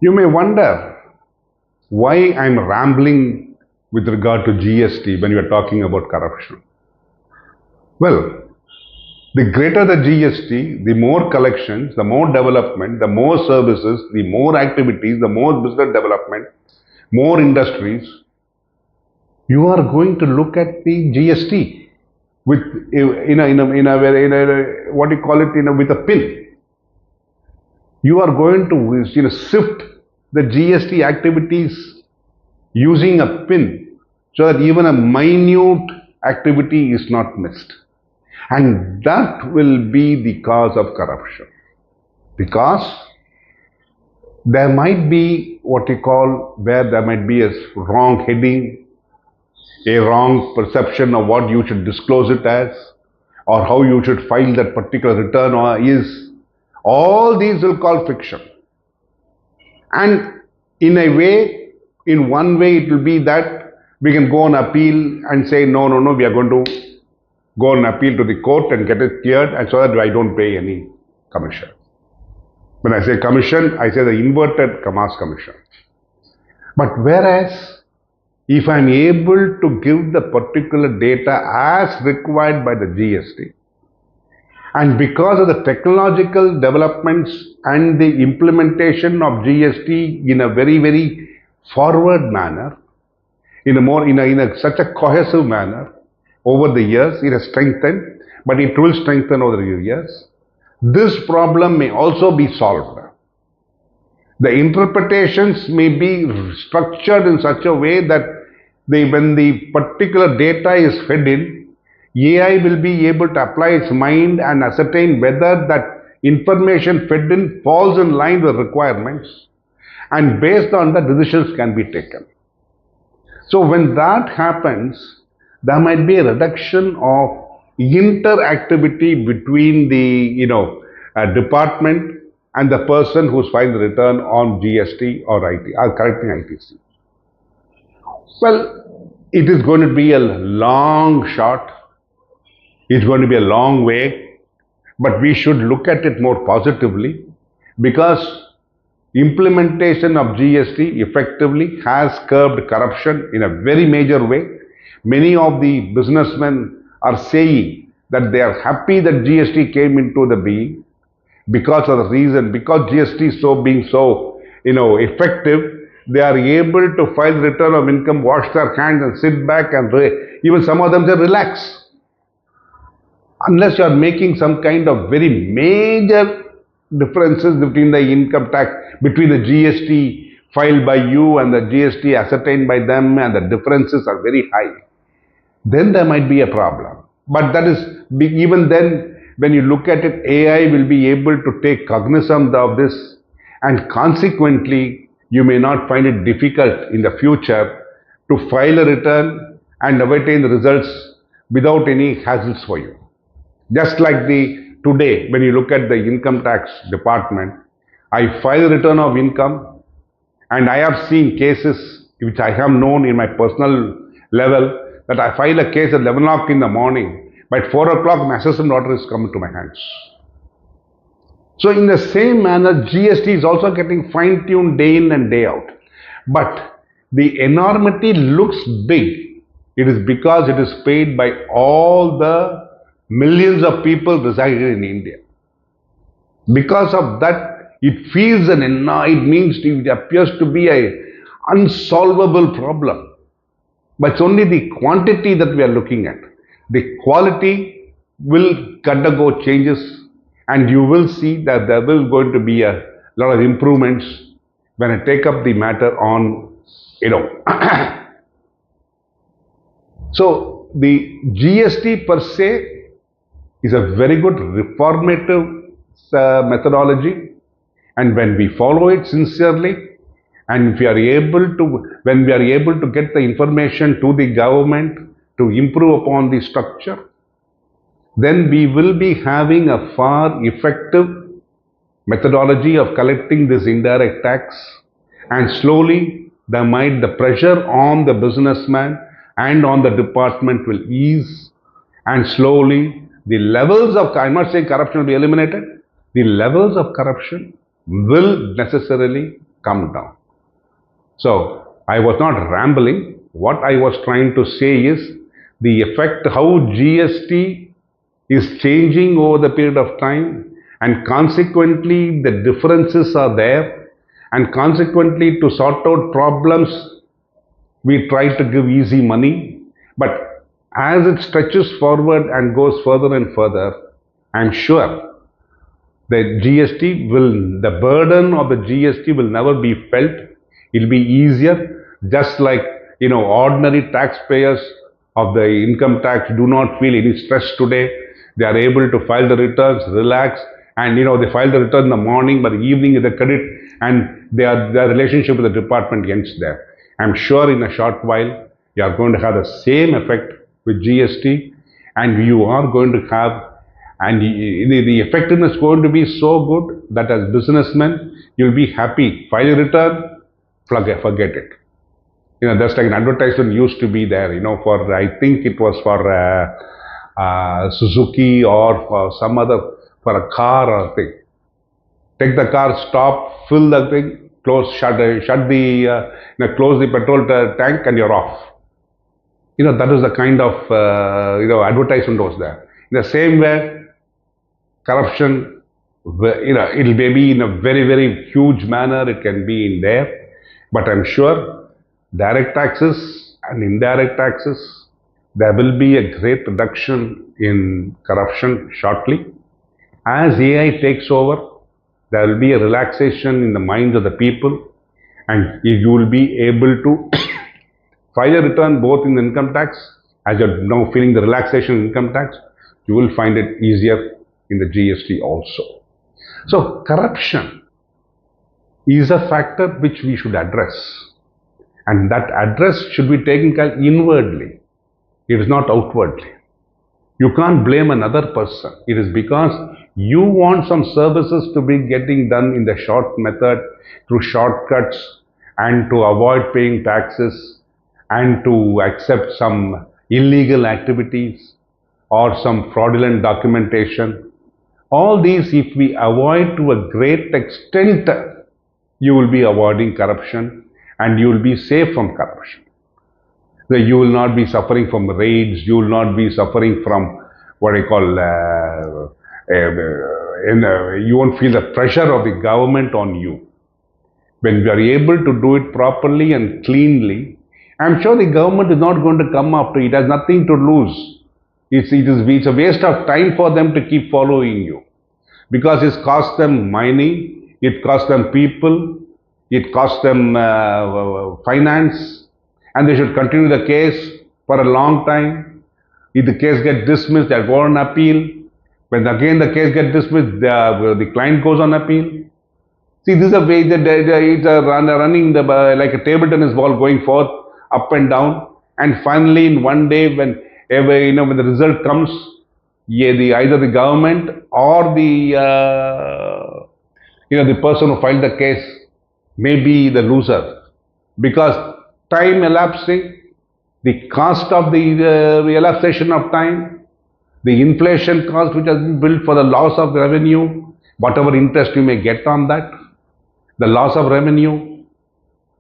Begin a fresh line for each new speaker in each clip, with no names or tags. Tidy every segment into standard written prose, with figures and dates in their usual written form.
You may wonder why I'm rambling with regard to GST when you are talking about corruption. Well, the greater the GST, the more collections, the more development, the more services, the more activities, the more business development, more industries. You are going to look at the GST with what do you call it, with a pin. You are going to sift the GST activities using a pin so that even a minute activity is not missed. And that will be the cause of corruption. Because there might be what you call, where there might be a wrong heading, a wrong perception of what you should disclose it as, or how you should file that particular return is. All these will call fiction. And in one way it will be that we can go on appeal and say, no, we are going to go on appeal to the court and get it cleared, and so that I don't pay any commission. When I say commission, I say the inverted commas commission. But whereas, if I am able to give the particular data as required by the GST, and because of the technological developments and the implementation of GST in a very, very forward manner, such a cohesive manner, over the years, it has strengthened, but it will strengthen over the years. This problem may also be solved. The interpretations may be structured in such a way that when the particular data is fed in, AI will be able to apply its mind and ascertain whether that information fed in falls in line with requirements, and based on that, decisions can be taken. So when that happens, there might be a reduction of interactivity between the department and the person who's filing the return on GST or correcting ITC. Well, it is going to be a long shot. It's going to be a long way, but we should look at it more positively, because implementation of GST effectively has curbed corruption in a very major way. Many of the businessmen are saying that they are happy that GST came into the being, because of the reason, because GST is being so effective, they are able to file return of income, wash their hands and sit back, and even some of them say relax. Unless you are making some kind of very major differences between the income tax, between the GST filed by you and the GST ascertained by them, and the differences are very high, then there might be a problem. But that is, even then, when you look at it, AI will be able to take cognizance of this, and consequently, you may not find it difficult in the future to file a return and obtain the results without any hassles for you. Just like today, when you look at the income tax department, I file a return of income, and I have seen cases which I have known in my personal level, that I file a case at 11 o'clock in the morning. By 4 o'clock, my assessment order is coming to my hands. So in the same manner, GST is also getting fine-tuned day in and day out. But the enormity looks big. It is because it is paid by all the millions of people residing in India. Because of that, it feels it appears to be an unsolvable problem. But it's only the quantity that we are looking at. The quality will undergo changes, and you will see that there will going to be a lot of improvements when I take up the matter on, So the GST per se is a very good reformative methodology, and when we follow it sincerely, and if we are when we are able to get the information to the government to improve upon the structure, then we will be having a far effective methodology of collecting this indirect tax, and slowly the pressure on the businessman and on the department will ease, and slowly the levels of, I'm not saying corruption will be eliminated, the levels of corruption will necessarily come down. So I was not rambling. What I was trying to say is the effect, how GST is changing over the period of time, and consequently the differences are there, and consequently to sort out problems we try to give easy money, but as it stretches forward and goes further and further, I'm sure the burden of the GST will never be felt. It'll be easier, just like, ordinary taxpayers of the income tax do not feel any stress today. They are able to file the returns, relax, and they file the return in the morning, but the evening is a credit, and their relationship with the department ends there. I'm sure in a short while you are going to have the same effect with GST, and you are going to have, and the effectiveness is going to be so good that as businessmen you'll be happy. File a return, forget it. That's like an advertisement used to be there. For, I think it was for Suzuki or for some other, for a car or thing. Take the car, stop, fill the thing, close the petrol tank, and you're off. That was the kind of advertisement was there. In the same way, corruption, it'll maybe in a very, very huge manner it can be in there, but I'm sure direct taxes and indirect taxes, there will be a great reduction in corruption shortly. As AI takes over, there will be a relaxation in the minds of the people, and you will be able to file a return both in the income tax, as you're now feeling the relaxation in income tax, you will find it easier in the GST also. So corruption is a factor which we should address, and that address should be taken care inwardly. It is not outwardly. You can't blame another person. It is because you want some services to be getting done in the short method, through shortcuts, and to avoid paying taxes, and to accept some illegal activities or some fraudulent documentation. All these, if we avoid to a great extent, you will be avoiding corruption, and you will be safe from corruption. You will not be suffering from raids, you will not be suffering from what I call, you won't feel the pressure of the government on you. When we are able to do it properly and cleanly, I'm sure the government is not going to come after you. It has nothing to lose. It's a waste of time for them to keep following you, because it costs them money, it costs them people, it costs them finance, and they should continue the case for a long time. If the case gets dismissed, they'll go on appeal. When again the case gets dismissed, the client goes on appeal. See, this is a way that it's running like a table tennis ball, going forth, up and down, and finally in one day when the result comes, either the government or the person who filed the case may be the loser, because time elapsing, the cost of the elapsation of time, the inflation cost which has been built for the loss of revenue, whatever interest you may get on that, the loss of revenue,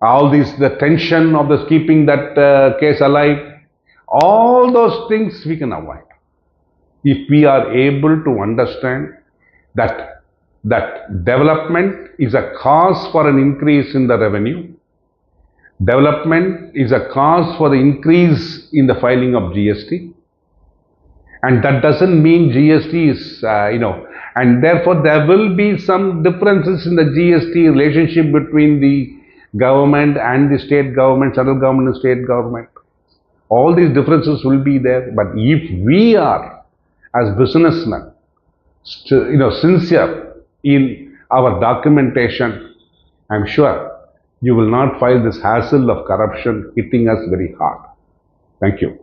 all these, the tension of the keeping that case alive, all those things we can avoid if we are able to understand that development is a cause for an increase in the revenue. Development is a cause for the increase in the filing of GST, and that doesn't mean GST is, and therefore there will be some differences in the GST relationship between the government and the state government, central government and state government. All these differences will be there, but if we are, as businessmen, sincere in our documentation, I'm sure you will not find this hassle of corruption hitting us very hard. Thank you.